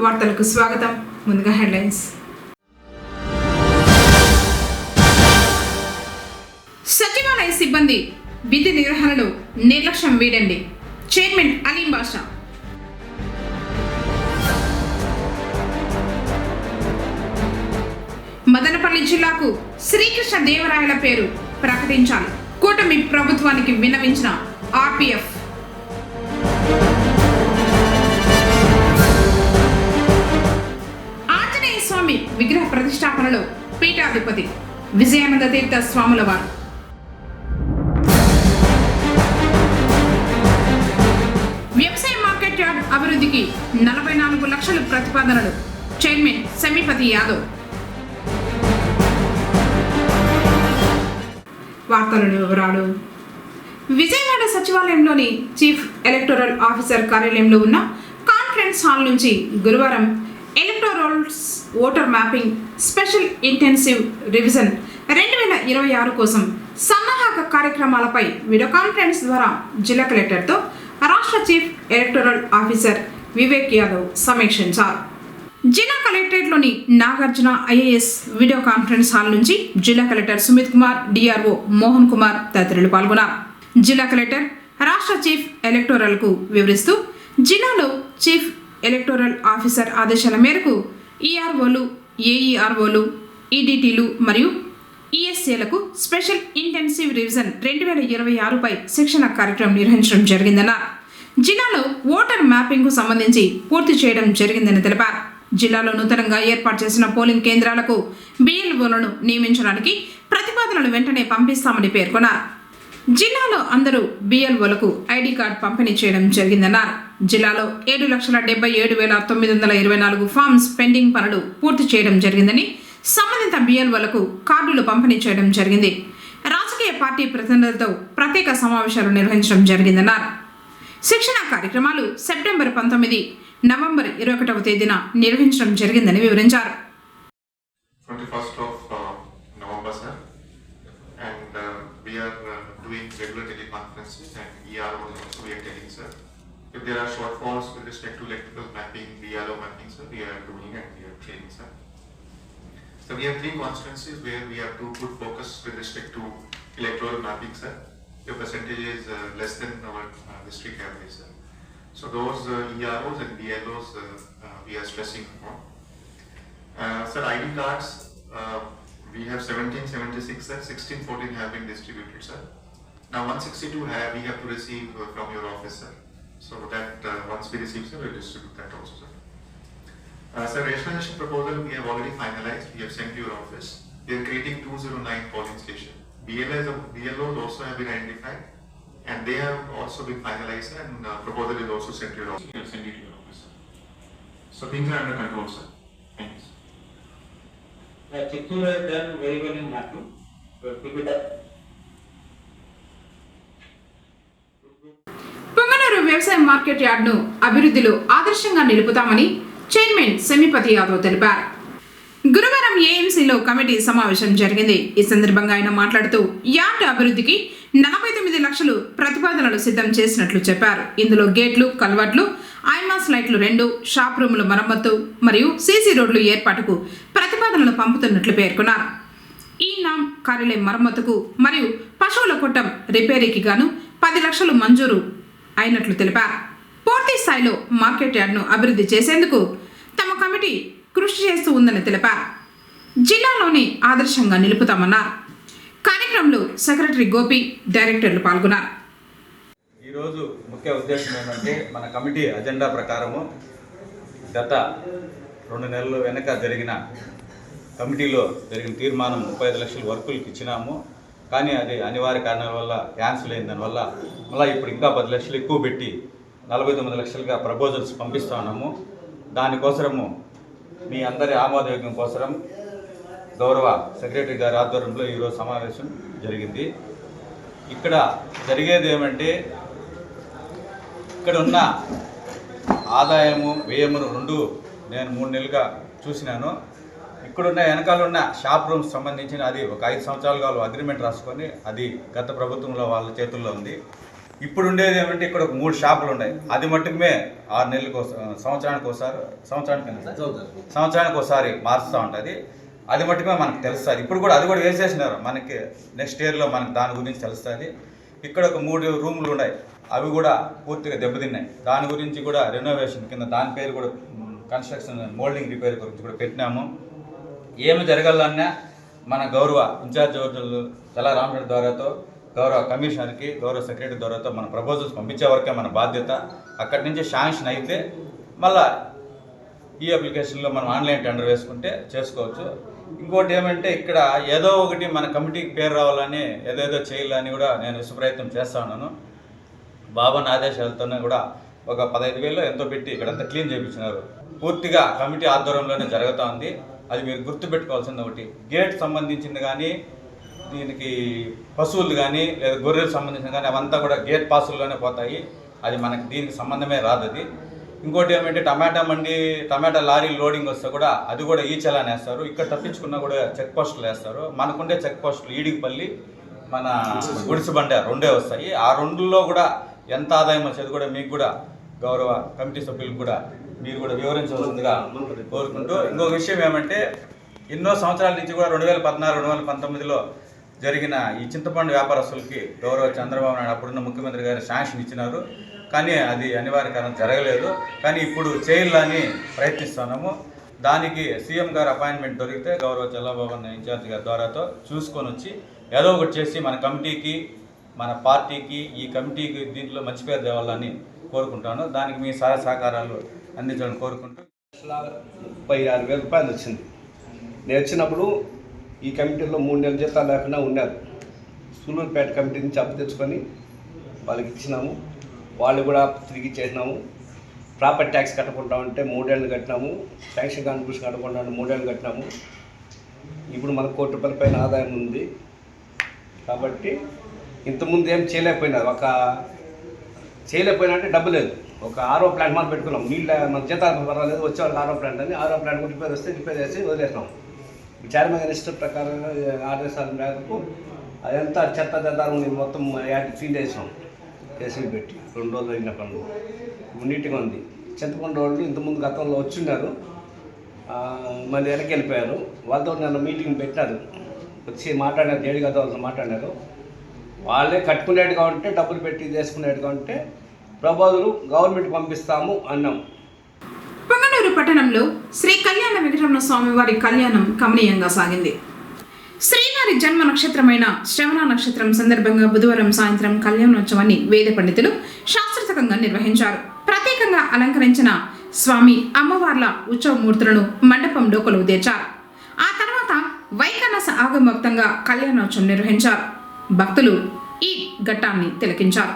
వార్తలకు స్వాగతం. ముందుగా హెడ్లైన్స్. సచివాలయ సిబ్బంది విధి నిర్వహణలో నిర్లక్ష్యం వీడండి. చైర్మన్ అలీం బాషా. మదనపల్లి జిల్లాకు శ్రీకృష్ణ దేవరాయల పేరు ప్రకటించాలి. కూటమి ప్రభుత్వానికి విన్నవించిన ఆర్పీఎఫ్. ఆంజనేయ స్వామి విగ్రహ ప్రతిష్టాపనలో పీఠాధిపతి విజయానంద తీర్థ స్వాముల వారు. వ్యవసాయ మార్కెట్ యార్డ్ అభివృద్ధికి 44 లక్షల ప్రతిపాదనలు. చైర్మన్ సెమిపతి యాదవ్. వార్తలోని వివరాలు. విజయవాడ సచివాలయంలోని చీఫ్ ఎలక్టోరల్ ఆఫీసర్ కార్యాలయంలో ఉన్న కాన్ఫరెన్స్ హాల్ నుంచి గురువారం electorals voter mapping special intensive revision 2026 కోసం సన్నాహక కార్యక్రమాలపై వీడియో కాన్ఫరెన్స్ ద్వారా జిల్లా కలెక్టర్తో రాష్ట్ర chief electoral officer Vivek Yadav సమీక్షించారు. జిల్లా కలెక్టరేట్లోని Nagarjuna IAS video conference hall నుంచి జిల్లా కలెక్టర్ సుమిత్ కుమార్, డిఆర్ఓ మోహన్ కుమార్ తదితరులు పాల్గొన్నారు. జిల్లా కలెక్టర్ రాష్ట్ర చీఫ్ ఎలక్టోరల్కు వివరిస్తూ జిల్లాలో చీఫ్ ఎలక్టోరల్ ఆఫీసర్ ఆదేశాల మేరకు ఈఆర్ఓలు, ఏఈఆర్ఓలు, ఈడీటీలు మరియు ఈఎస్ఏలకు స్పెషల్ ఇంటెన్సివ్ రివిజన్ 2026పై శిక్షణ కార్యక్రమం నిర్వహించడం జరిగిందన్నారు. జిల్లాలో ఓటర్ మ్యాపింగ్కు సంబంధించి పూర్తి చేయడం జరిగిందని తెలిపారు. జిల్లాలో నూతనంగా ఏర్పాటు చేసిన పోలింగ్ కేంద్రాలకు బిఎల్ఓలను నియమించడానికి ప్రతిపాదనలు వెంటనే పంపిస్తామని పేర్కొన్నారు. జిల్లాలో అందరూ బిఎల్ఓలకు ఐడి కార్డు పంపిణీ చేయడం జరిగిందన్నారు. జిల్లాలో 7,77,924 ఫామ్స్ పెండింగ్ పనులు పూర్తి చేయడం జరిగిందని, సంబంధిత బిఎల్ఓలకు కార్డులు పంపిణీ చేయడం జరిగింది. రాజకీయ పార్టీ ప్రతినిధులతో ప్రత్యేక సమావేశాలు నిర్వహించడం జరిగిందన్నారు. శిక్షణ కార్యక్రమాలు సెప్టెంబర్ 19, నవంబర్ 21వ తేదీన నిర్వహించడం జరిగిందని వివరించారు. 21st of November, sir, and we are doing regular teleconferences and ERO also we are telling, sir. If there are shortfalls with respect to electrical mapping, BLO mapping, sir, we are doing and we are training, sir. So we have 3 constituencies where we have to put focus with respect to electoral mapping, sir. The percentage is less than our district average, sir. So those EROs and BLOs we are stressing on. Sir, ID cards, we have 1776, sir. 1614 have been distributed, sir. Now 162 we have to receive from your office, sir. So that once we receive, sir, we will distribute that also, sir. Sir, rationalization proposal we have already finalized. We have sent to your office. We are creating 209 polling station. BLOs also have been identified and they have also been finalized, and proposal is also sent to your office. We will send it to your office, sir. So things are under control, sir. Thank you, sir. Chittoor has done very well in mapping. Keep it up. Punganur వ్యవసాయ market యార్డ్ను అభివృద్ధిలో ఆదర్శంగా నిలుపుతామని chairman సెమిపతి Yadav తెలిపారు. గురువారం ఏఎంసీలో committee సమావేశం జరిగింది. ఈ సందర్భంగా ఆయన మాట్లాడుతూ యార్డు అభివృద్ధికి 49 లక్షలు ప్రతిపాదనలు సిద్ధం చేసినట్లు చెప్పారు. ఇందులో గేట్లు, కల్వర్ట్లు, ఐమాస్ లైట్లు 2, షాప్ రూముల మరమ్మతు మరియు సీసీ రోడ్లు ఏర్పాటుకు ప్రతిపాదనలు పంపుతున్నట్లు పేర్కొన్నారు. ఈ నామ్ కార్యాలయం మరమ్మతుకు మరియు పశువుల కొట్టం రిపేరీకి గాను 10 లక్షలు మంజూరు అయినట్లు తెలిపారు. పూర్తి స్థాయిలో మార్కెట్ యార్డ్ను అభివృద్ధి చేసేందుకు తమ కమిటీ కృషి చేస్తూ ఉందని తెలిపారు. జిల్లాలోని ఆదర్శంగా నిలుపుతామన్నారు. కార్యక్రమంలో సెక్రటరీ గోపి, డైరెక్టర్లు పాల్గొన్నారు. ఈరోజు ముఖ్య ఉద్దేశం ఏంటంటే మన కమిటీ అజెండా ప్రకారము గత 2 నెలలు వెనక జరిగిన కమిటీలో జరిగిన తీర్మానం 35 లక్షల వర్కులకు ఇచ్చినాము. కానీ అది అనివార్య కారణాల వల్ల క్యాన్సిల్ అయిన దానివల్ల మళ్ళీ ఇప్పుడు ఇంకా 10 లక్షలు ఎక్కువ పెట్టి 49 లక్షలుగా ప్రపోజల్స్ పంపిస్తూ ఉన్నాము. దానికోసరము మీ అందరి ఆమోదయోగ్యం కోసరం గౌరవ సెక్రటరీ గారి ఆధ్వర్యంలో ఈరోజు సమావేశం జరిగింది. ఇక్కడ జరిగేది ఏమంటే ఇక్కడ ఉన్న ఆదాయము వ్యయమును 2 నేను 3 నెలలుగా చూసినాను. ఇక్కడున్న వెనకాల ఉన్న షాప్ రూమ్స్ సంబంధించిన అది ఒక 5 సంవత్సరాలుగా వాళ్ళు అగ్రిమెంట్ రాసుకొని అది గత ప్రభుత్వంలో వాళ్ళ చేతుల్లో ఉంది. ఇప్పుడు ఉండేది ఏమంటే ఇక్కడ ఒక 3 షాపులు ఉన్నాయి. అది మట్టుకుమే 6 నెలలకు సంవత్సరానికి ఒకసారి మారుస్తూ ఉంటుంది. అది మట్టుమే మనకు తెలుస్తుంది. ఇప్పుడు కూడా అది కూడా వేసేసినారు. మనకి నెక్స్ట్ ఇయర్లో మనకి దాని గురించి తెలుస్తుంది. ఇక్కడ ఒక 3 రూములు ఉన్నాయి. అవి కూడా పూర్తిగా దెబ్బతిన్నాయి. దాని గురించి కూడా రెనోవేషన్ కింద దాని పేరు కూడా కన్స్ట్రక్షన్ మోల్డింగ్ రిపేర్ గురించి కూడా పెట్టినాము. ఏమి జరగాలన్నా మన గౌరవ ఇన్ఛార్జ్ తెల్ల రామరెడ్డి ద్వారాతో గౌరవ కమిషనర్కి గౌరవ సెక్రటరీ ద్వారాతో మన ప్రపోజల్స్ పంపించే వరకే మన బాధ్యత. అక్కడి నుంచి శాంక్షన్ అయితే మళ్ళా ఈ అప్లికేషన్లో మనం ఆన్లైన్ టెండర్ వేసుకుంటే చేసుకోవచ్చు. ఇంకోటి ఏమంటే ఇక్కడ ఏదో ఒకటి మన కమిటీకి పేరు రావాలని ఏదేదో చేయాలని కూడా నేను విశ్వప్రయత్నం చేస్తా ఉన్నాను. బాబాని ఆదేశాలతోనే కూడా ఒక 15,000 ఎంతో పెట్టి ఇక్కడంతా క్లీన్ చేయించినారు. పూర్తిగా కమిటీ ఆధ్వర్యంలోనే జరుగుతూ ఉంది. అది మీరు గుర్తుపెట్టుకోవాల్సింది ఒకటి, గేట్ సంబంధించింది కానీ దీనికి పశువులు కానీ లేదా గొర్రెలకు సంబంధించిన కానీ అవంతా కూడా గేట్ పాసుల్లోనే పోతాయి. అది మనకి దీనికి సంబంధమే రాదు. అది ఇంకోటి ఏమంటే టమాటా లారీ లోడింగ్ వస్తే కూడా అది కూడా ఈ చలాన్ వేస్తారు. ఇక్కడ తప్పించుకున్నా కూడా చెక్ పోస్టులు వేస్తారు. మనకుండే చెక్ పోస్టులు ఈడిగిపల్లి మన గుడిసిబండ 2 వస్తాయి. ఆ 2లో కూడా ఎంత ఆదాయం వచ్చేది కూడా మీకు కూడా గౌరవ కమిటీ సభ్యులకు కూడా మీరు కూడా వివరించవలసిందిగా కోరుకుంటూ, ఇంకొక విషయం ఏమంటే ఎన్నో సంవత్సరాల నుంచి కూడా 2014, 2019లో జరిగిన ఈ చింతపండు వ్యాపారస్తులకి గౌరవ చంద్రబాబు నాయుడు అప్పుడున్న ముఖ్యమంత్రి గారు శాంక్షన్ ఇచ్చినారు. కానీ అది అనివార్య కారణం జరగలేదు. కానీ ఇప్పుడు చేయాలని ప్రయత్నిస్తున్నాము. దానికి సీఎం గారు అపాయింట్మెంట్ దొరికితే గౌరవ చంద్రబాబు ఇన్ఛార్జ్ గారి ద్వారాతో చూసుకొని వచ్చి ఏదో ఒకటి చేసి మన కమిటీకి మన పార్టీకి ఈ కమిటీకి దీంట్లో మంచి పేరు తేవాలని కోరుకుంటాను. దానికి మీ సహకారాలు అందించాలని కోరుకుంటూ 36,000 రూపాయలు వచ్చింది. నేను వచ్చినప్పుడు ఈ కమిటీలో 3 నెలల జీతాలు లేకుండా ఉన్నారు. సూలూరుపేట కమిటీ నుంచి అప్పు తెచ్చుకొని వాళ్ళకి ఇచ్చినాము. వాళ్ళు కూడా తిరిగి ఇచ్చేసినాము. ప్రాపర్టీ ట్యాక్స్ కట్టకుండా ఉంటే 3 ఏళ్ళు కట్టినాము. శాంక్షన్ కాన్ట్రిబ్యూషన్ కట్టకుండా 3 ఏళ్ళు కట్టినాము. ఇప్పుడు మనకు ₹1 కోటి పైన ఆదాయం ఉంది. కాబట్టి ఇంతకుముందు ఏం చేయలేకపోయినారు. చేయలేకపోయినా అంటే డబ్బు లేదు. ఒక ఆరో ప్లాంట్ మనం పెట్టుకున్నాం. నీళ్ళ మన జీతాలు పర్వాలేదు, వచ్చేవాళ్ళకి ఆరో ప్లాంట్ అని ఆరో ప్లాంట్ కూడా రిపేర్ వస్తే రిపేర్ చేసి వదిలేసినాం. చైర్మన్ గారి ఇష్టం ప్రకారంగా ఆదేశాల మేరకు అదంతా చెత్త చెదారం మొత్తం క్లీన్ చేసినాం. కేసీ పెట్టి 2 రోజులు అయిన పనులు నీట్గా ఉంది. చింతపండు వాళ్ళు ఇంతకుముందు గతంలో వచ్చిన్నారు, మళ్ళీ వెనక్కి వెళ్ళిపోయారు. వాళ్ళతో నన్ను మీటింగ్ పెట్టారు. వచ్చి మాట్లాడారు, జేడి గత వాళ్ళతో మాట్లాడారు. వాళ్ళే కట్టుకునేట్టుగా ఉంటే డబ్బులు పెట్టి చేసుకునేట్టుగా ఉంటే ప్రపోజలు గవర్నమెంట్ పంపిస్తాము అన్నాం. పొంగనూరు పట్టణంలో శ్రీ కళ్యాణ వెంకటరమణ స్వామి వారి కళ్యాణం కమనీయంగా సాగింది. శ్రీవారి జన్మ నక్షత్రమైన శ్రవణ నక్షత్రం సందర్భంగా బుధవారం సాయంత్రం కళ్యాణోత్సవాన్ని వేద పండితులు శాస్త్రోక్తంగా నిర్వహించారు. ప్రత్యేకంగా అలంకరించిన స్వామి అమ్మవార్ల ఉత్సవమూర్తులను మండపంలో కొలువు తీర్చారు. ఆ తర్వాత వైఖానస ఆగమోక్తంగా కళ్యాణోత్సవం నిర్వహించారు. భక్తులు ఈ ఘట్టాన్ని తిలకించారు.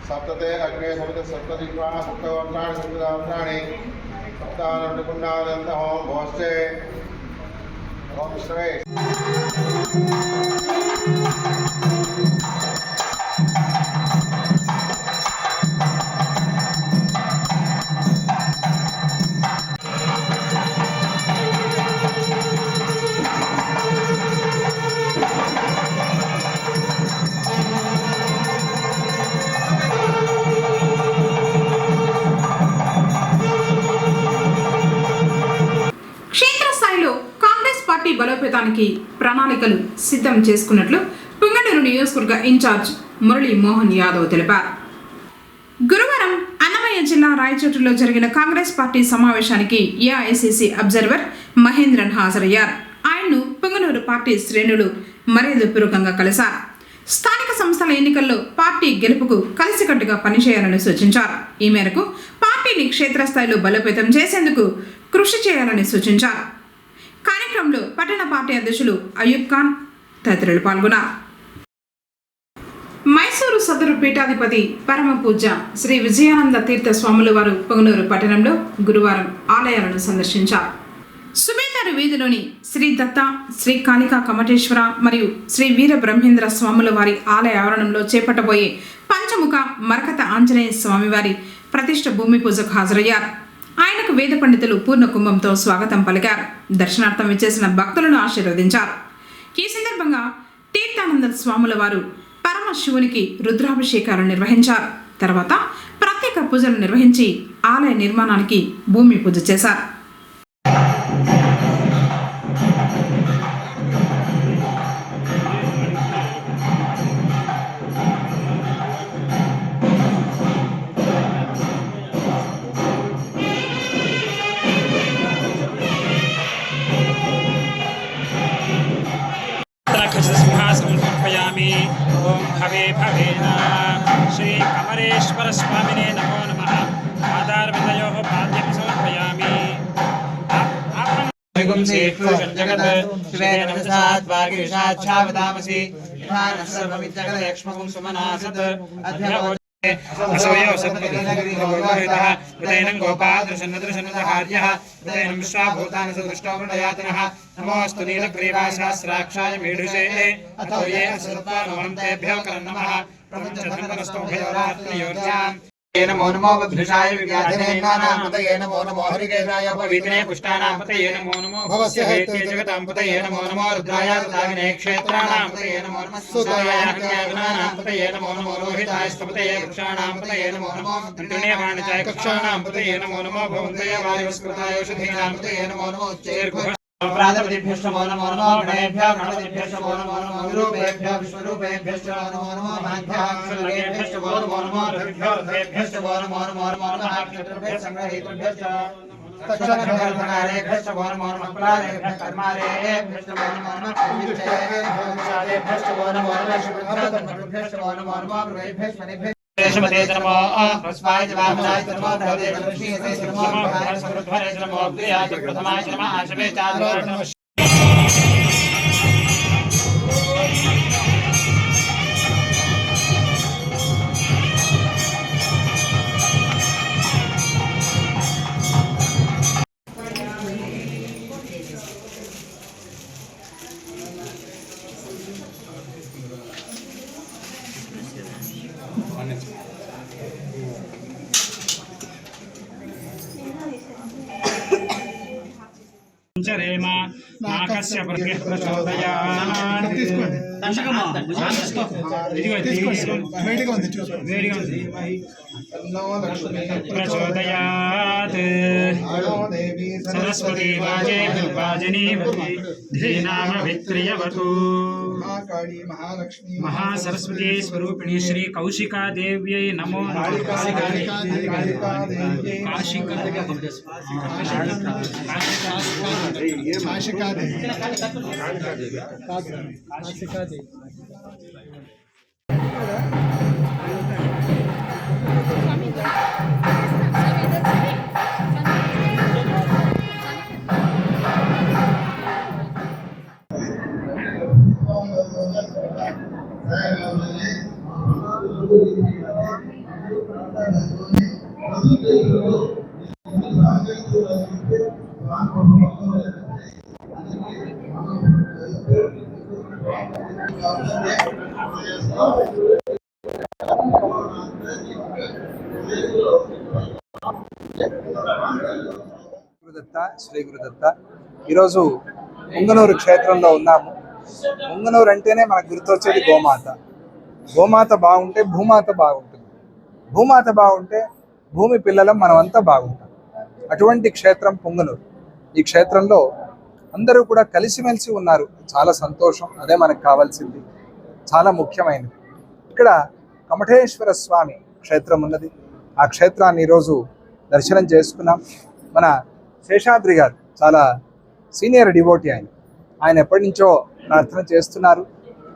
सप्तते अग्ने सप्त सप्तदिक्पाः सप्तवर्षाणि सप्तदात्राणि सप्तानन्दकुण्डानन्द ओम भोस्ते ओम विष्णवे పార్టీ బలోపేతానికి ప్రణాళికలు సిద్ధం చేసుకున్నట్లు పుంగనూరు నియోజకవర్గ ఇన్ఛార్జ్ మురళీ మోహన్ యాదవ్ తెలిపారు. గురువారం అన్నమయ్య జిల్లా రాయచోటిలో జరిగిన కాంగ్రెస్ పార్టీ సమావేశానికి ఏఐసిసి అబ్జర్వర్ మహేంద్రన్ హాజరయ్యారు. ఆయన్ను పుంగనూరు పార్టీ శ్రేణులు మర్యాదపూర్వకంగా కలిశారు. స్థానిక సంస్థల ఎన్నికల్లో పార్టీ గెలుపుకు కలిసికట్టుగా పనిచేయాలని సూచించారు. ఈ మేరకు పార్టీని క్షేత్రస్థాయిలో బలోపేతం చేసేందుకు కృషి చేయాలని సూచించారు. కార్యక్రమంలో పట్టణ పార్టీ అధ్యక్షులు అయ్యూబ్ ఖాన్ తదితరులు పాల్గొన్నారు. మైసూరు సదరు పీఠాధిపతి పరమ పూజ్య శ్రీ విజయానంద తీర్థ స్వాముల వారు పొంగనూరు పట్టణంలో గురువారం ఆలయాలను సందర్శించారు. సుబేదారు వీధిలోని శ్రీ దత్త, శ్రీ కాళికా కమటేశ్వర మరియు శ్రీ వీర బ్రహ్మేంద్ర స్వాముల వారి ఆలయ ఆవరణంలో చేపట్టబోయే పంచముఖ మరకత ఆంజనేయ స్వామివారి ప్రతిష్ఠ భూమి పూజకు హాజరయ్యారు. ఆయనకు వేద పండితులు పూర్ణ కుంభంతో స్వాగతం పలికారు. దర్శనార్థం విచ్చేసిన భక్తులను ఆశీర్వదించారు. ఈ సందర్భంగా తీర్థానంద స్వాముల వారు పరమశివునికి రుద్రాభిషేకాలు నిర్వహించారు. తర్వాత ప్రత్యేక పూజలు నిర్వహించి ఆలయ నిర్మాణానికి భూమి పూజ చేశారు. समर्पयामि। ओम भवे भवेन श्री कमरेश्वर स्वामिने नमो नमः। आधारविन्दयोः पाद्यं समर्पयामि। शिवेनमसाद्वागिषाच्छावदामसि सर्वमित्यगलयक्ष्मकं सुमनासत् असवयो सत्पतिः उदयनं गोपादृशन्नदृशन्नदहार्यः उदयनं विश्वाभूतानि सदृष्टो मृडयातनः नमोऽस्तु नीलग्रीवाशास्त्राक्षाय मीढुषे अतो ये असत्त्वानुवन्तेभ्यो करन्नमः प्रपञ्चधर्मनस्तोभयोरात्मयोर्जाम् नमो नमो वभृषाय विव्याधिने नानामतये नमो नमो हरिकेशाय पवित्रे पुष्टानामतये नमो नमो भवस्य हेते जगतांपतये नमो नमो रुद्राय रुद्राविने क्षेत्राणामतये नमो नमः सुताय हत्यागुणानामतये नमो नमो रोहिताय स्तपतये वृक्षाणामतये नमो नमो तृणीयवाणिचाय कक्षाणामतये नमो नमो भवन्तये वायुस्कृताय औषधीनामतये नमो नमो चेर्गुः प्रातपतिभ्यश्च नमो नमो नमो गणेभ्यः गणपतिभ्यश्च नमो नमो नमो विरूपेभ्यः विश्वरूपेभ्यश्च नमो नमो भाग्यः क्षुल्लेभ्यश्च नमो नमो रथेभ्यः रथेभ्यश्च नमो नमो नमो नमः क्षत्रभ्यः संग्रहीतृभ्यश्च तक्षणभ्यश्च नमो नमो नमः प्राणेभ्यः कर्मारेभ्यश्च नमो नमो नमः विचारेभ्यश्च नमो नमो नमः शुभभ्यश्च नमो नमो नमः प्रवेभ्यश्च मनेभ्यः देशमते नमो प्रस्वाय जवाहराय नमो भवते कृष्णेते नमो भारत समृद्धरे नमो प्रियाय प्रथमाय नमः आशवे चाद्वार नमः पंचरेम नाकस्य प्रत्यः प्रचोदयात् प्रचोदयात् सरस्वती वाजे वाजिनीवती धीनाम वित्रियवतु महासरस्वती स्वरूपिणी श्री कौशिका देव्यै नमो గురుదత్త శ్రీ గురుదత్త ఈరోజు పుంగనూరు క్షేత్రంలో ఉన్నాము. పుంగనూరు అంటేనే మనకు గుర్తొచ్చేది గోమాత. గోమాత బాగుంటే భూమాత బాగుంటుంది, భూమాత బాగుంటే భూమి పిల్లలం మనమంతా బాగుంటాం. అటువంటి క్షేత్రం పుంగనూరు. ఈ క్షేత్రంలో అందరూ కూడా కలిసిమెలిసి ఉన్నారు. చాలా సంతోషం. అదే మనకు కావాల్సింది, చాలా ముఖ్యమైనది. ఇక్కడ కమఠేశ్వర స్వామి క్షేత్రం ఉన్నది. ఆ క్షేత్రాన్ని ఈరోజు దర్శనం చేసుకున్నాం. మన శేషాద్రి గారు చాలా సీనియర్ డివోటీ, ఆయన ఎప్పటి నుంచో ప్రార్థన చేస్తున్నారు.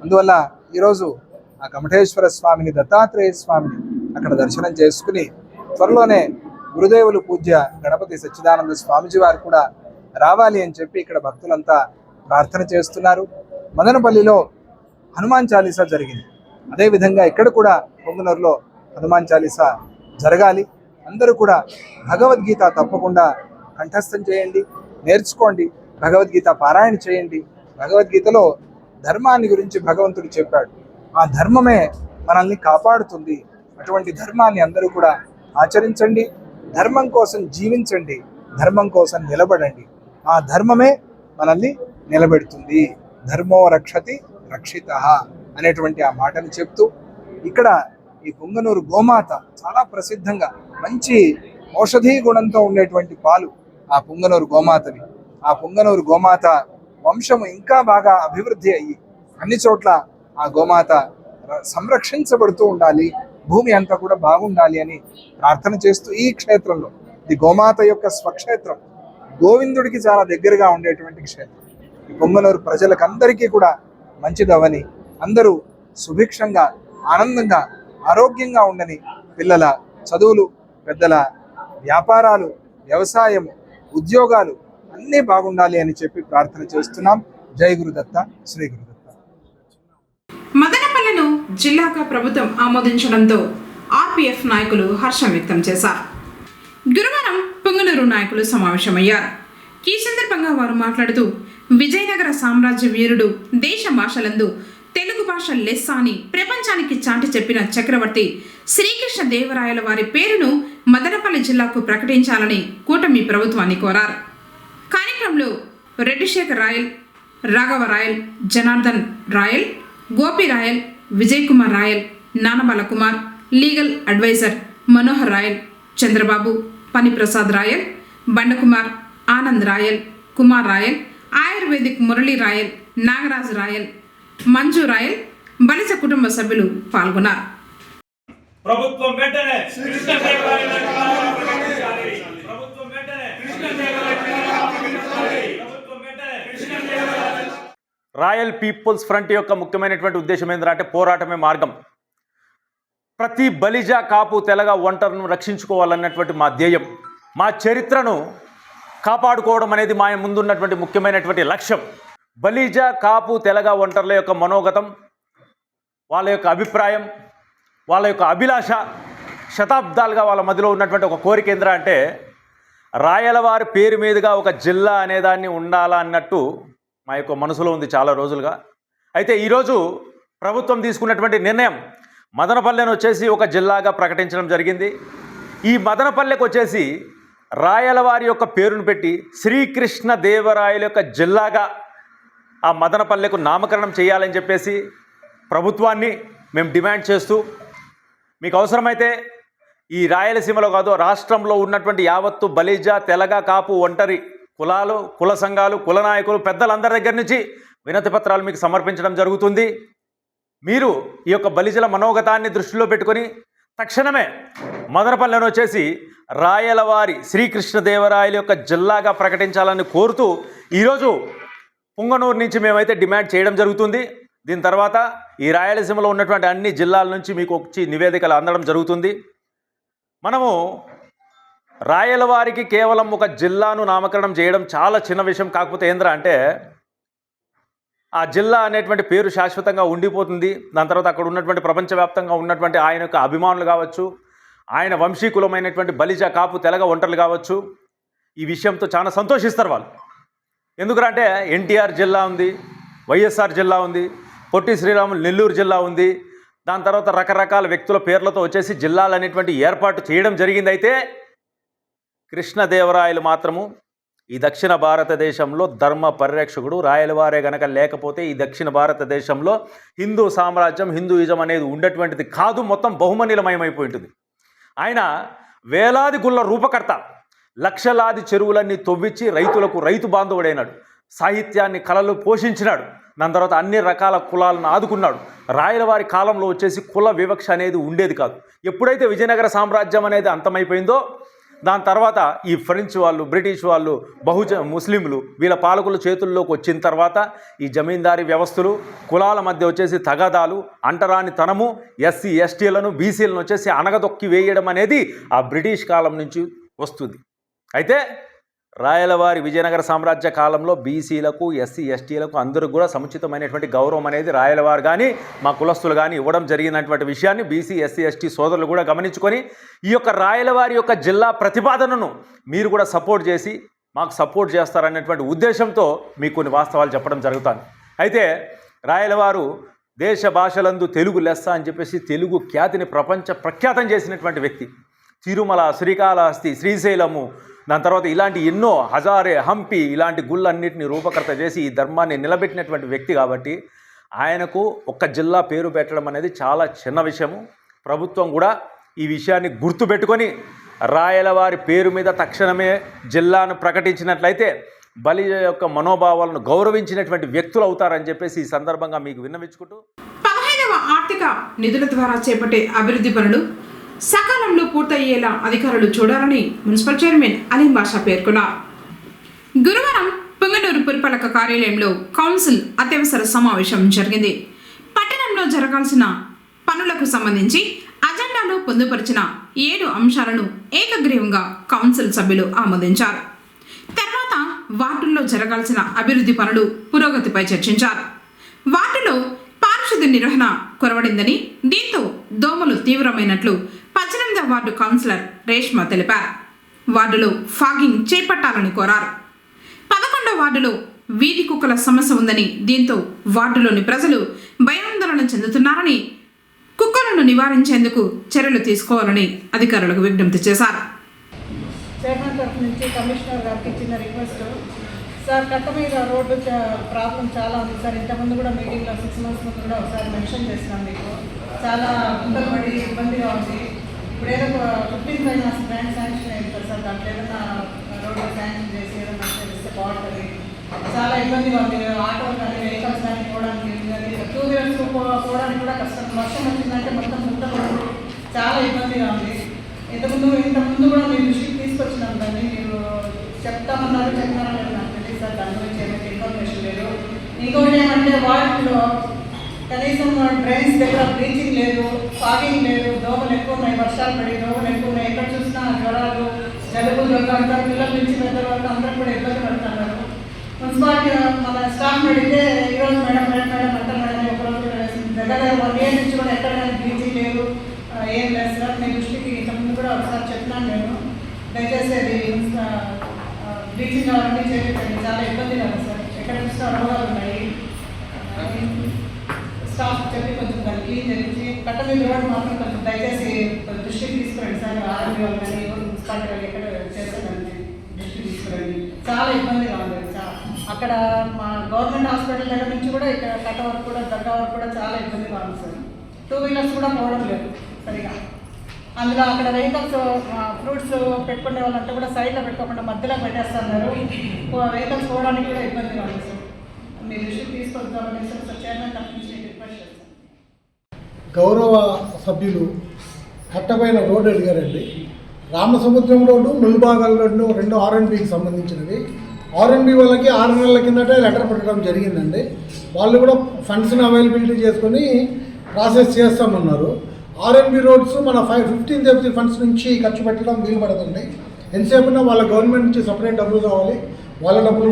అందువల్ల ఈరోజు ఆ కమఠేశ్వర స్వామిని, దత్తాత్రేయ స్వామిని అక్కడ దర్శనం చేసుకుని త్వరలోనే గురుదేవులు పూజ్య గణపతి సచ్చిదానంద స్వామిజీ వారు కూడా రావాలి అని చెప్పి ఇక్కడ భక్తులంతా ప్రార్థన చేస్తున్నారు. మదనపల్లిలో హనుమాన్ చాలీసా జరిగింది. అదేవిధంగా ఇక్కడ కూడా పొంగనూరులో హనుమాన్ చాలీసా జరగాలి. అందరూ కూడా భగవద్గీత తప్పకుండా కంఠస్థం చేయండి, నేర్చుకోండి, భగవద్గీత పారాయణ చేయండి. భగవద్గీతలో ధర్మాన్ని గురించి భగవంతుడు చెప్పాడు. ఆ ధర్మమే మనల్ని కాపాడుతుంది. అటువంటి ధర్మాన్ని అందరూ కూడా ఆచరించండి, ధర్మం కోసం జీవించండి, ధర్మం కోసం నిలబడండి. ఆ ధర్మమే మనల్ని నిలబెడుతుంది. ధర్మో రక్షతి రక్షితః అనేటువంటి ఆ మాటను చెప్తూ ఇక్కడ ఈ పొంగనూరు గోమాత చాలా ప్రసిద్ధంగా మంచి ఔషధీ గుణంతో ఉండేటువంటి పాలు ఆ పొంగనూరు గోమాతని. ఆ పొంగనూరు గోమాత వంశము ఇంకా బాగా అభివృద్ధి అయ్యి అన్ని చోట్ల ఆ గోమాత సంరక్షించబడుతూ ఉండాలి, భూమి అంతా కూడా బాగుండాలి అని ప్రార్థన చేస్తూ ఈ క్షేత్రంలో, ఈ గోమాత యొక్క స్వక్షేత్రం, గోవిందుడికి చాలా దగ్గరగా ఉండేటువంటి క్షేత్రం. ఈ పొంగనూరు ప్రజలకు అందరికీ కూడా మంచిదవని, అందరూ సుభిక్షంగా ఆనందంగా ఆరోగ్యంగా ఉండని, పిల్లల చదువులు, పెద్దల వ్యాపారాలు, వ్యవసాయము, ఉద్యోగాలు అన్నీ బాగుండాలి అని చెప్పి ప్రార్థన చేస్తున్నాం. జై గురుదత్త, శ్రీ గురుదత్త. మదనపల్లెను జిల్లాగా ప్రభుత్వం ఆమోదించడంతో ఆర్పీఎఫ్ నాయకులు హర్షం వ్యక్తం చేశారు. గురువారం పొంగనూరు నాయకులు సమావేశమయ్యారు. ఈ సందర్భంగా వారు మాట్లాడుతూ విజయనగర సామ్రాజ్య వీరుడు, దేశ భాషలందు తెలుగు భాష లెస్స అని ప్రపంచానికి చాటి చెప్పిన చక్రవర్తి శ్రీకృష్ణ దేవరాయల వారి పేరును మదనపల్లి జిల్లాకు ప్రకటించాలని కూటమి ప్రభుత్వాన్ని కోరారు. కార్యక్రమంలో Reddishekar Rayal, Raghava Rayal, Janardhan Rayal, Gopi Rayal, Vijay Kumar Rayal, Nanabala Kumar, legal advisor Manohar Rayal, Chandrababu, Paniprasad Rayal, Bandakumar, Anand Rayal, Kumar Rayal, ayurvedic Murali Rayal, Nagaraj Rayal, Manju Rayal, Balija కుటుంబ సభ్యులు పాల్గొన్నారు. ప్రభుత్వం వెంటనే రాయల్ పీపుల్స్ ఫ్రంట్ యొక్క ముఖ్యమైనటువంటి ఉద్దేశం ఏంటంటే పోరాటమే మార్గం. ప్రతి బలిజ, కాపు, తెలగ, ఒంటరిను రక్షించుకోవాలన్నటువంటి మా ధ్యేయం. మా చరిత్రను కాపాడుకోవడం అనేది మా ముందున్నటువంటి ముఖ్యమైనటువంటి లక్ష్యం. బలిజ, కాపు, తెలగ, ఒంటర్ల యొక్క మనోగతం, వాళ్ళ యొక్క అభిప్రాయం, వాళ్ళ యొక్క అభిలాష, శతాబ్దాలుగా వాళ్ళ మధ్యలో ఉన్నటువంటి ఒక కోరిక ఏంద్రా అంటే రాయలవారి పేరు మీదుగా ఒక జిల్లా అనేదాన్ని ఉండాలా అన్నట్టు మా యొక్క మనసులో ఉంది చాలా రోజులుగా. అయితే ఈరోజు ప్రభుత్వం తీసుకున్నటువంటి నిర్ణయం మదనపల్లెను వచ్చేసి ఒక జిల్లాగా ప్రకటించడం జరిగింది. ఈ మదనపల్లెకు వచ్చేసి రాయలవారి యొక్క పేరును పెట్టి శ్రీకృష్ణ దేవరాయల యొక్క జిల్లాగా ఆ మదనపల్లెకు నామకరణం చేయాలని చెప్పేసి ప్రభుత్వాన్ని మేము డిమాండ్ చేస్తూ, మీకు అవసరమైతే ఈ రాయలసీమలో కాదు రాష్ట్రంలో ఉన్నటువంటి యావత్తు బలిజ, తెలగ, కాపు, ఒంటరి కులాలు, కుల సంఘాలు, కుల నాయకులు, పెద్దలందరి దగ్గర నుంచి వినతి పత్రాలు మీకు సమర్పించడం జరుగుతుంది. మీరు ఈ యొక్క బలిజల మనోగతాన్ని దృష్టిలో పెట్టుకొని తక్షణమే మదనపల్లెను వచ్చేసి రాయలవారి శ్రీకృష్ణదేవరాయల యొక్క జిల్లాగా ప్రకటించాలని కోరుతూ ఈరోజు పుంగనూరు నుంచి మేమైతే డిమాండ్ చేయడం జరుగుతుంది. దీని తర్వాత ఈ రాయలసీమలో ఉన్నటువంటి అన్ని జిల్లాల నుంచి మీకు వచ్చి నివేదికలు అందడం జరుగుతుంది. మనము రాయలవారికి కేవలం ఒక జిల్లాను నామకరణం చేయడం చాలా చిన్న విషయం. కాకపోతే ఏంద్రా అంటే ఆ జిల్లా అనేటువంటి పేరు శాశ్వతంగా ఉండిపోతుంది. దాని తర్వాత అక్కడ ఉన్నటువంటి ప్రపంచవ్యాప్తంగా ఉన్నటువంటి ఆయన యొక్క అభిమానులు కావచ్చు, ఆయన వంశీకులమైనటువంటి బలిజ, కాపు, తెలగ, ఒంటర్లు కావచ్చు, ఈ విషయంతో చాలా సంతోషిస్తారు వాళ్ళు. ఎందుకంటే ఎన్టీఆర్ జిల్లా ఉంది, వైఎస్ఆర్ జిల్లా ఉంది, పొట్టి శ్రీరాములు నెల్లూరు జిల్లా ఉంది. దాని తర్వాత రకరకాల వ్యక్తుల పేర్లతో వచ్చేసి జిల్లాలు అనేటువంటి ఏర్పాటు చేయడం జరిగింది. అయితే కృష్ణదేవరాయలు మాత్రము ఈ దక్షిణ భారతదేశంలో ధర్మ పరిరక్షకుడు. రాయలవారే గనక లేకపోతే ఈ దక్షిణ భారతదేశంలో హిందూ సామ్రాజ్యం, హిందూయిజం అనేది ఉండేటువంటిది కాదు, మొత్తం బహుమనిలమయమైపోయి ఉంటుంది. ఆయన వేలాది గుళ్ళ రూపకర్త, లక్షలాది చెరువులన్నీ తవ్వించి రైతులకు రైతు బాంధవుడైనాడు. సాహిత్యాన్ని కళలు పోషించినాడు. దాని తర్వాత అన్ని రకాల కులాలను ఆదుకున్నాడు. రాయలవారి కాలంలో వచ్చేసి కుల వివక్ష అనేది ఉండేది కాదు. ఎప్పుడైతే విజయనగర సామ్రాజ్యం అనేది అంతమైపోయిందో దాని తర్వాత ఈ ఫ్రెంచ్ వాళ్ళు, బ్రిటిష్ వాళ్ళు, ముస్లింలు వీళ్ళ పాలకుల చేతుల్లోకి వచ్చిన తర్వాత ఈ జమీందారీ వ్యవస్థలు, కులాల మధ్య వచ్చేసి తగాదాలు, అంటరాని తనము, ఎస్సీ ఎస్టీలను బీసీలను వచ్చేసి అణగదొక్కి వేయడం అనేది ఆ బ్రిటిష్ కాలం నుంచి వస్తుంది. అయితే రాయలవారి విజయనగర సామ్రాజ్య కాలంలో బీసీలకు, ఎస్సీ ఎస్టీలకు అందరికి కూడా సముచితమైనటువంటి గౌరవం అనేది రాయలవారు కానీ మా కులస్తులు కానీ ఇవ్వడం జరిగినటువంటి విషయాన్ని బీసీ, ఎస్సీ, ఎస్టీ సోదరులు కూడా గమనించుకొని ఈ యొక్క రాయలవారి యొక్క జిల్లా ప్రతిపాదనను మీరు కూడా సపోర్ట్ చేసి మాకు సపోర్ట్ చేస్తారనేటువంటి ఉద్దేశంతో మీకు కొన్ని వాస్తవాలు చెప్పడం జరుగుతుంది. అయితే రాయలవారు దేశ భాషలందు తెలుగు లెస్స అని చెప్పేసి తెలుగు ఖ్యాతిని ప్రపంచ ప్రఖ్యాతం చేసినటువంటి వ్యక్తి. తిరుమల, శ్రీకాళహస్తి, శ్రీశైలము, దాని తర్వాత ఇలాంటి ఎన్నో హజారే, హంపి ఇలాంటి గుళ్ళన్నింటినీ రూపకర్త చేసి ఈ ధర్మాన్ని నిలబెట్టినటువంటి వ్యక్తి కాబట్టి ఆయనకు ఒక్క జిల్లా పేరు పెట్టడం అనేది చాలా చిన్న విషయము. ప్రభుత్వం కూడా ఈ విషయాన్ని గుర్తుపెట్టుకొని రాయలవారి పేరు మీద తక్షణమే జిల్లాను ప్రకటించినట్లయితే బలిజ యొక్క మనోభావాలను గౌరవించినటువంటి వ్యక్తులు అవుతారని చెప్పేసి ఈ సందర్భంగా మీకు విన్నవించుకుంటూ 15వ ఆర్థిక నిధుల ద్వారా చేపట్టే అభివృద్ధి పనులు సకాలంలో పూర్తయ్యేలా అధికారులు చూడాలని మున్సిపల్ చైర్మన్ అలీం బాషా పేర్కొన్నారు. గురువారం పొంగనూరు పురపాలక కార్యాలయంలో కౌన్సిల్ అత్యవసర సమావేశం జరిగింది. పట్టణంలో జరగాల్సిన పనులకు సంబంధించి అజెండాలో పొందుపరిచిన 7 అంశాలను ఏకగ్రీవంగా కౌన్సిల్ సభ్యులు ఆమోదించారు. తర్వాత వార్డుల్లో జరగాల్సిన అభివృద్ధి పనులు పురోగతిపై చర్చించారు. వార్డులో పారిశుద్ధ్య నిర్వహణ కొరవడిందని, దీంతో దోమలు తీవ్రమైనట్లు 18వ వార్డు కౌన్సిలర్ రేష్మ తెలిపారు. వార్డులో ఫాగింగ్ చేపట్టాలని కోరారు. 11వ వార్డులో వీధి కుక్కల సమస్య ఉందని, దీంతో వార్డులోని ప్రజలు భయాందోళన చెందుతున్నారని, కుక్కలను నివారించేందుకు చర్యలు తీసుకోవాలని అధికారులకు విజ్ఞప్తి చేశారు. చైర్మన్ తరఫు నుంచి కమిషనర్ గారికి చిన్న రిక్వెస్ట్ సార్, కట్ట మీద రోడ్డు ప్రాబ్లం చాలా ఉంది సార్. ఇంతకుముందు కూడా మీటింగ్లో 6 months ముందు కూడా ఒకసారి మెన్షన్ చేసినాం. మీకు చాలా ముందర పడి ఇబ్బందిగా ఉంది. ఇప్పుడు ఏదో 15 ఫైనాన్స్ గ్రాంట్ శాంక్షన్ అయింది సార్. దాంట్లో ఏదైనా రోడ్డు శాంక్షన్ చేసి ఏదైనా చేస్తే బాగుంటుంది. చాలా ఇబ్బందిగా ఉంది. ఆటోలు కానీ వెహికల్స్ కానీ పోవడానికి, 2 wheelers పోవడానికి కూడా కష్టం. వర్షం వచ్చిందంటే మొత్తం రోడ్డు చాలా ఇబ్బందిగా ఉంది. ఇంతకుముందు కూడా మీ దృష్టికి తీసుకొచ్చినాం. దాన్ని మీరు చెప్తామన్నారు, చెప్పినారో లేదు నాకు తెలియదు సార్. దాని గురించి ఏమైతే ఇన్ఫర్మేషన్ లేదు. ఇంకొకటి ఏమంటే వాటిలో కనీసం డ్రైన్స్ దగ్గర బ్లీచింగ్ లేదు, ఫాగింగ్ లేదు, దోమలు ఎక్కువ ఉన్నాయి. వర్షాలు పడి దోమలు ఎక్కువ ఉన్నాయి. ఎక్కడ చూసినా జ్వరాలు, జలుబు, దగ్గర పిల్లల నుంచి పెద్ద వరకు అందరూ కూడా ఇబ్బంది పడుతున్నారు. మున్సిపాలిటీ మన స్టాఫ్ అడిగితే ఈరోజు మేడం ఒకరోజు దగ్గర 1 year నుంచి కూడా ఎక్కడ కానీ బ్లీచింగ్ లేదు, ఏం లేదు సార్. మీ దృష్టికి ఇంతకుముందు కూడా ఒకసారి చెప్పినాను నేను. దయచేసి అది బ్లీచింగ్ అవన్నీ చేయించండి. చాలా ఇబ్బంది కదా సార్. ఎక్కడ చూసినా రోగాలు ఉన్నాయి. స్టాఫ్ చెప్పి కొంచెం దాన్ని క్లీన్ చేయించి కట్ట మీద రోడ్డు మాత్రం కొంచెం దయచేసి దృష్టికి తీసుకురండి సార్. ఆర్మీ వాళ్ళు కానీ మున్సిపాలిటీ వాళ్ళు ఎక్కడ చేసేదాన్ని దృష్టికి తీసుకురండి. చాలా ఇబ్బందిగా ఉంది. అక్కడ మా గవర్నమెంట్ హాస్పిటల్ దగ్గర నుంచి కూడా ఇక్కడ కట్ట వరకు కూడా దగ్గర వరకు కూడా చాలా ఇబ్బందిగా ఉంది సార్. 2 wheelers కూడా పోవడం లేదు సరిగా. అందులో అక్కడ వెహికల్స్ ఫ్రూట్స్ పెట్టుకునే వాళ్ళంతా కూడా సైడ్లో పెట్టుకోకుండా మధ్యలో పెట్టేస్తున్నారు. వెహికల్స్ పోవడానికి కూడా ఇబ్బందిగా ఉంది సార్. మీ దృష్టికి తీసుకొద్దామని సార్ చైర్మన్ తరఫు నుంచి రిక్వెస్ట్ చేస్తాను. గౌరవ సభ్యులు కట్టపైన రోడ్డు అడిగారండి. రామసముద్రం రోడ్డు, ముల్బాగల్ రోడ్డు 2 R&Bకి సంబంధించినవి. R&B వాళ్ళకి 6 నెలల కిందటే లెటర్ పెట్టడం జరిగిందండి. వాళ్ళు కూడా ఫండ్స్ని అవైలబిలిటీ చేసుకొని ప్రాసెస్ చేస్తామన్నారు. R&B రోడ్స్ మన 15th April ఫండ్స్ నుంచి ఖర్చు పెట్టడం వీలు పడదండి. ఎంతసేపున్నా వాళ్ళ గవర్నమెంట్ నుంచి సపరేట్ డబ్బులు కావాలి, వాళ్ళ డబ్బులు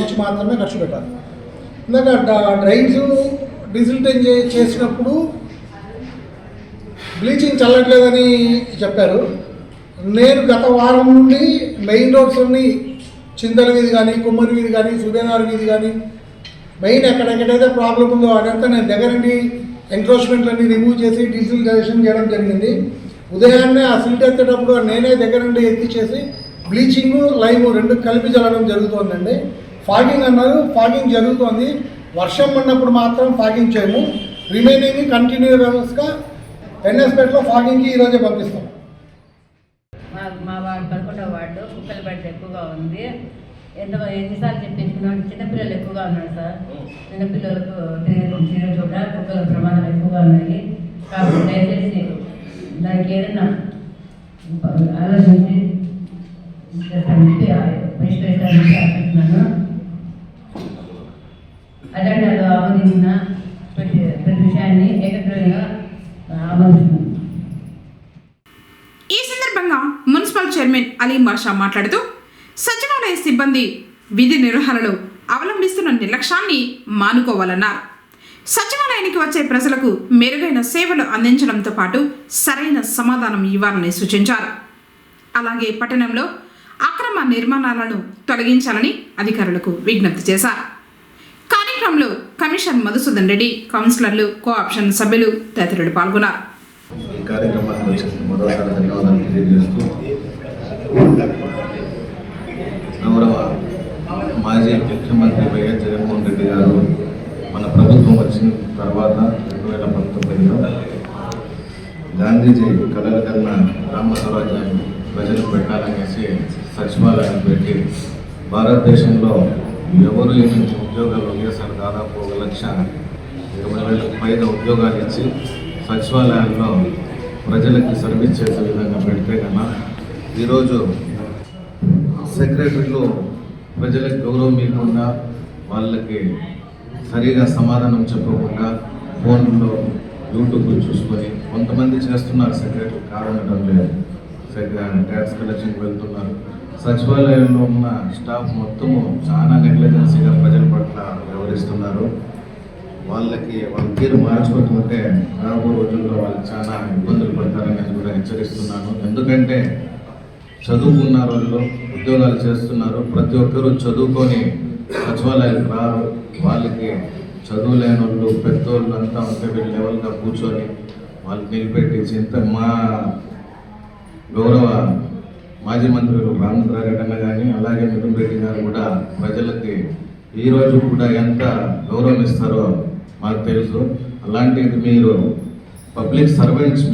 నుంచి మాత్రమే ఖర్చు పెట్టాలి. ఇందాక డ్రైన్స్ డిజిటైజ్ చేసినప్పుడు బ్లీచింగ్ చల్లట్లేదని చెప్పారు. నేను గత వారం నుండి మెయిన్ రోడ్స్ అన్నీ చింతల వీధి కానీ, కుమ్మరి వీధి కానీ, సుబేనార్ వీధి కానీ, మెయిన్ ఎక్కడెక్కడైతే ప్రాబ్లం ఉందో అదంతా నేను దగ్గరండి ఎంక్రోచ్మెంట్లన్నీ రిమూవ్ చేసి డిజిటలైజేషన్ చేయడం జరిగింది. ఉదయాన్నే ఆ సిల్ట్ ఎత్తేటప్పుడు నేనే దగ్గరండి ఎత్తి చేసి బ్లీచింగ్, లైమ్ 2 కలిపి చల్లడం జరుగుతుందండి. ఫాగింగ్ అన్నారు, ఫాగింగ్ జరుగుతోంది. వర్షం పడినప్పుడు మాత్రం ఫాగింగ్ చేయము. రిమైనింగ్ కంటిన్యూస్గా ఎన్ఎస్పేట్లో ఫాగింగ్కి ఈరోజే పంపిస్తాం. మా వార్డు 11వ వార్డు కుక్కల బెడ్ ఎక్కువగా ఉంది. ఎన్నిసార్లు చెప్పించుకున్నాం. చిన్నపిల్లలు ఎక్కువగా ఉన్నారు సార్. చిన్నపిల్లలకు తినే చోట కుక్కల ప్రమాదం ఎక్కువగా ఉన్నాయి. కాబట్టి దయచేసి దానికి ఏదైనా ఆలోచించి పరిష్కరించాలని ఆశిస్తున్నాను. అజెండాలో ఆమోదించిన ప్రతి విషయాన్ని ఏకగ్రీవంగా ఆమోదిస్తున్నాను. ఈ సందర్భంగా మున్సిపల్ చైర్మన్ అలీ బాషా మాట్లాడుతూ సచివాలయ సిబ్బంది విధి నిర్వహణలో అవలంబిస్తున్న నిర్లక్ష్యాన్ని మానుకోవాలన్నారు. సచివాలయానికి వచ్చే ప్రజలకు మెరుగైన సేవలు అందించడంతో పాటు సరైన సమాధానం ఇవ్వాలని సూచించారు. అలాగే పట్టణంలో అక్రమ నిర్మాణాలను తొలగించాలని అధికారులకు విజ్ఞప్తి చేశారు. కార్యక్రమంలో కమిషనర్ మధుసూదన్ రెడ్డి, కౌన్సిలర్లు, కోఆప్షన్ సభ్యులు తదితరులు పాల్గొన్నారు. ఈ కార్యక్రమానికి వచ్చిన మరోసారి ధన్యవాదాలు తెలియజేస్తూ గౌరవ మాజీ ముఖ్యమంత్రి వైఎస్ జగన్మోహన్ రెడ్డి గారు మన ప్రభుత్వం వచ్చిన తర్వాత 2019లో గాంధీజీ కలలు కన్నా గ్రామ స్వరాజ్యాన్ని ప్రజలకు పెట్టాలనేసి సచివాలయాన్ని పెట్టి భారతదేశంలో ఎవరు ఎన్ని ఉద్యోగాలు ఒకేసారి దాదాపు 1,20,000 పైగా ఉద్యోగాలు ఇచ్చి సచివాలయాల్లో ప్రజలకి సర్వీస్ చేసే విధంగా పెడితే కన్నా ఈరోజు సెక్రటరీలు ప్రజలకు గౌరవం ఇవ్వకుండా వాళ్ళకి సరిగా సమాధానం చెప్పకుండా ఫోన్లో యూట్యూబ్లో చూసుకొని కొంతమంది చేస్తున్నారు. సెక్రటరీ కాదనడం లేదు, ట్యాక్స్ కలెక్షన్కి వెళ్తున్నారు. సచివాలయంలో ఉన్న స్టాఫ్ మొత్తము చాలా నెగ్లిజెన్సీగా ప్రజల పట్ల వ్యవహరిస్తున్నారు. వాళ్ళ తీరు మార్చుకుంటుంటే రాబో రోజుల్లో వాళ్ళు చాలా ఇబ్బందులు పడతారని కూడా హెచ్చరిస్తున్నాను. ఎందుకంటే చదువుకున్న వాళ్ళు ఉద్యోగాలు చేస్తున్నారు. ప్రతి ఒక్కరూ చదువుకొని సచివాలయాలకు రారు. వాళ్ళకి చదువు లేని వాళ్ళు పెద్దోళ్ళు అంతా ఉంటే వీళ్ళు లెవెల్గా కూర్చొని వాళ్ళకి నిలబెట్టి మా గౌరవ మాజీ మంత్రులు రామచంద్రారెడ్డి అన్న కానీ అలాగే మిథున్ రెడ్డి గారు కూడా ప్రజలకి ఈరోజు కూడా ఎంత గౌరవం ఇస్తారో మాకు తెలుసు. అలాంటిది మీరు పబ్లిక్ సర్వెంట్స్,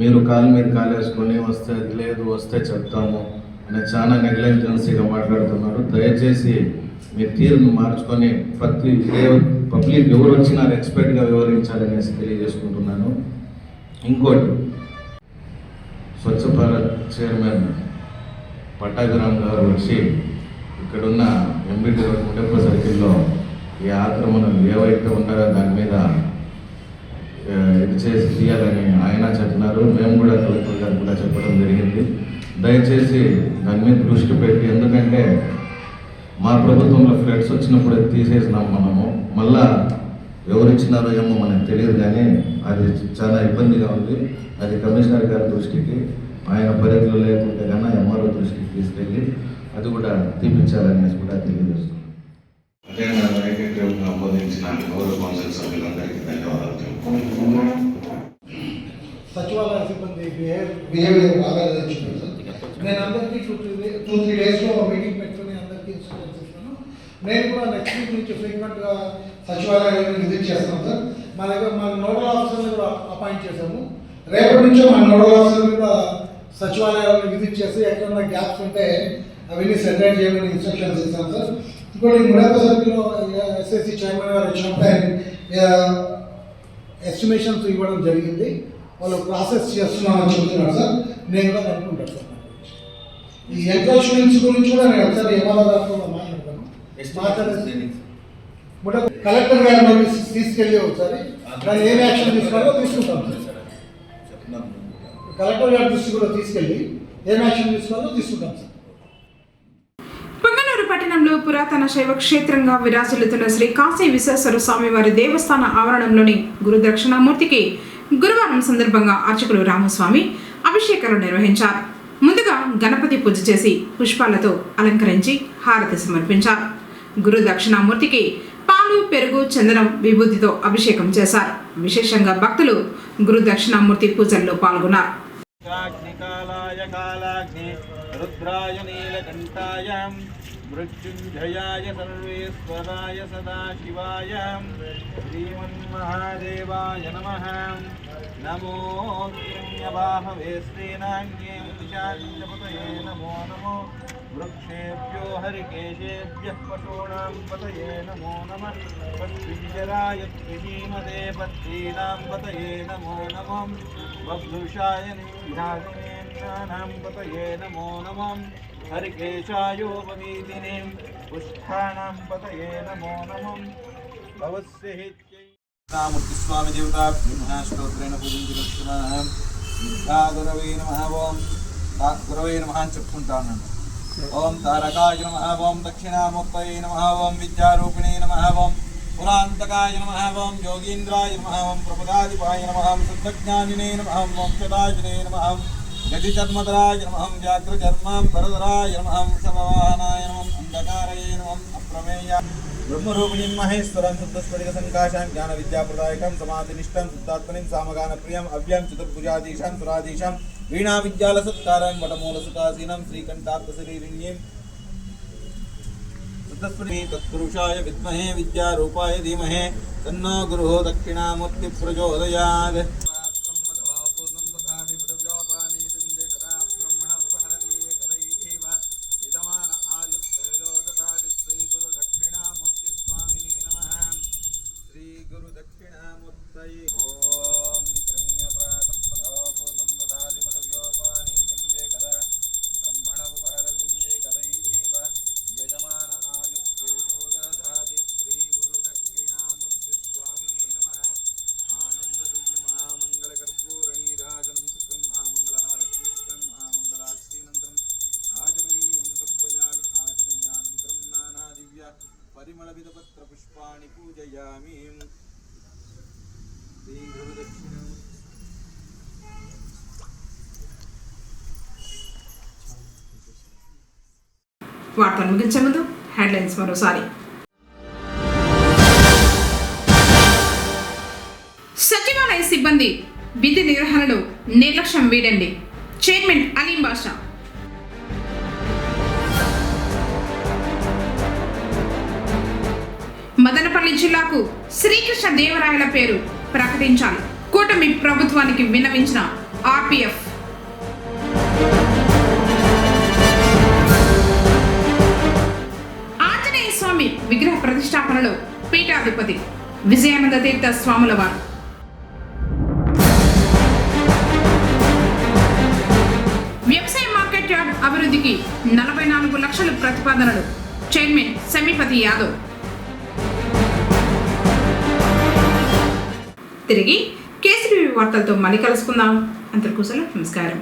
మీరు కాలు మీద కాలేసుకొని వస్తే లేదు వస్తే చెప్తాము అని చాలా నెగ్లిజెన్సీగా మాట్లాడుతున్నారు. దయచేసి మీ తీరును మార్చుకొని పబ్లిక్ ఎవరు వచ్చినా ఎక్స్పర్ట్గా వివరించాలనేసి తెలియజేసుకుంటున్నాను. ఇంకోటి, స్వచ్ఛ భారత్ చైర్మన్ పట్టాభిరామ్ గారు వచ్చి ఇక్కడున్న ఎంబీటీ రోడ్ ముడప్ప సర్కిల్లో ఈ ఆక్రమణలు ఏవైతే ఉన్నాయో దాని మీద ఇది చేసి తీయాలని ఆయన చెప్పినారు. మేము కూడా కలెక్టర్ గారు కూడా చెప్పడం జరిగింది. దయచేసి దాని మీద దృష్టి పెట్టి, ఎందుకంటే మా ప్రభుత్వంలో ఫ్లడ్స్ వచ్చినప్పుడు తీసేసినాం మనము. మళ్ళా ఎవరు ఇచ్చినారో ఏమో మనకు తెలియదు, కానీ అది చాలా ఇబ్బందిగా ఉంది. అది కమిషనర్ గారి దృష్టికి ఆయన పరిధిలో లేకుంటే కన్నా ఎంఆర్ఓ దృష్టికి తీసుకెళ్ళి అది కూడా తీపించాలనేసి కూడా తెలియజేస్తున్నాం. అదేవిధంగా ఆమోదించిన గౌరవ కౌన్సిల్ సభ్యులందరికీ ధన్యవాదాలు. సచివాలయ సిబ్బంది బిహేవియర్ బాగా తెచ్చుకుంటాను సార్. నేను అందరికీ 2-3 డేస్లో మీటింగ్ పెట్టుకుని అందరికీ ఇన్స్ట్రక్షన్స్ ఇస్తాను. నేను కూడా నెక్స్ట్ వీక్ నుంచి ఫ్రీక్వెంట్గా సచివాలయాన్ని విజిట్ చేస్తాను సార్. మా దగ్గర మన నోడల్ ఆఫీసర్ని కూడా అపాయింట్ చేశాము. రేపటి నుంచో మన నోడల్ ఆఫీసర్ని కూడా సచివాలయాలను విజిట్ చేసి ఎక్కడన్నా గ్యాప్స్ ఉంటే అవన్నీ సెటిల్ చేయమని ఇన్స్ట్రక్షన్స్ ఇస్తాను సార్. ఇంకోటి ముడప్ప సర్కిల్లో ఎస్ఎస్సి చైర్మన్ గారు వచ్చినప్పుడు ఎస్టిమేషన్స్ ఇవ్వడం జరిగింది. వాళ్ళు ప్రాసెస్ చేస్తున్నామని చెప్తున్నారు సార్. నేను కూడా కనుక్కుంటాను సార్. ఈ ఎంక్రోచ్మెంట్స్ గురించి కూడా నేను ఒకసారి ఎంఆర్ఓ గారితో మాట్లాడతాను. కలెక్టర్ గారి నోటీస్ తీసుకెళ్ళి ఒకసారి దాన్ని ఏం యాక్షన్ తీసుకోవాలో తీసుకుంటాం సార్. కలెక్టర్ గారి దృష్టి కూడా తీసుకెళ్ళి ఏం యాక్షన్ తీసుకోవాలో తీసుకుంటాం సార్. పొంగనూరు పట్టణంలో పురాతన శైవ క్షేత్రంగా విరాజిల్లుతున్న శ్రీ కాశీ విశ్వేశ్వర స్వామివారి దేవస్థాన ఆవరణంలోని గురు దక్షిణామూర్తికి గురువారం సందర్భంగా అర్చకులు రామస్వామి అభిషేకాలు నిర్వహించారు. ముందుగా గణపతి పూజ చేసి పుష్పాలతో అలంకరించి హారతి సమర్పించారు. గురు దక్షిణామూర్తికి పాలు, పెరుగు, చందనం, విభూతితో అభిషేకం చేశారు. విశేషంగా భక్తులు గురు దక్షిణామూర్తి పూజల్లో పాల్గొన్నారు. రుద్రాయ నీలకంఠాయ మృత్యుంజయాయ సర్వేశ్వరాయ సదాశివాయ శ్రీమన్మహాదేవాయ నమః. నమో హిరణ్యవాహవే శ్రీనాంగ్యం पतये नमो नमो वृक्षेभ्यो हरिकेशेभ्यः पशूनां पतये नमो नमः पद्विजराय त्रिजीमते पत्नीनां पतये नमो नमः बभ्रुषाय निघ्रादिनेन्द्राणां पतये नमो नमः हरिकेशायोपवीतिनीं पुष्ठानां पतये नमो नमः भवस्य हित्यै नामूर्तिस्वामी देवताभ्यः स्तोत्रेण पूजिंचुलक्ष्मः गुरवे नमः ओं गुरवे नमः అని చెప్పుకుంటాను ओम तारकाय नमः ओम दक्षिणामूर्तये नमः ओम विद्यारूपिणे नमः ओम पुरांतकाय नमः ओम योगीन्द्राय नमः ओम प्रपदाधिपाय नमः ओम शुद्धज्ञानिने नमः ओम मोक्षदायिने नमः ओम गतिचर्मधराय नमः ओम व्याघ्रचर्माम्बरधराय नमः ओम शववाहनाय नमः ओम अंधकारये नमः ओम अप्रमेय ब्रह्मरूपिणीं महेश्वरं शुद्धस्फटिकसङ्काशां ज्ञानविद्याप्रदायकं समाधिनिष्ठं शुद्धात्मनिं सामगानप्रियम् अव्यं चतुर्भुजाधीशं सुराधीशं वीणाविद्यालसत्कारं वटमूलसुखासीनं श्रीकण्ठार्थशरीरिण्यं शुद्धस्फटिके तत्पुरुषाय विद्महे विद्यारूपाय धीमहि तन्नो गुरुः दक्षिणामूर्तिप्रचोदयात् परिमलविधपत्रपुष्पाणि पूजयामि వార్తలు ముగించే ముందు హెడ్లైన్స్ మరోసారి. సచివాలయ సిబ్బంది విధి నిర్వహణలో నిర్లక్ష్యం వీడండి, చైర్మన్ అలీం బాషా. మదనపల్లి జిల్లాకు శ్రీకృష్ణ దేవరాయల పేరు ప్రకటించాలి, కూటమి ప్రభుత్వానికి విన్నవించిన ఆర్పీఎఫ్. ఆంజనేయ స్వామి విగ్రహ ప్రతిష్టాపనలో పీఠాధిపతి విజయానంద తీర్థ స్వాముల వారు. వ్యవసాయ మార్కెట్ యార్డ్ అభివృద్ధికి 44 లక్షల ప్రతిపాదనలు, చైర్మన్ సెమిపతి యాదవ్. తిరిగి కేసీటీవీ వార్తలతో మళ్ళీ కలుసుకుందాం. అంతకు సెలవు, నమస్కారం.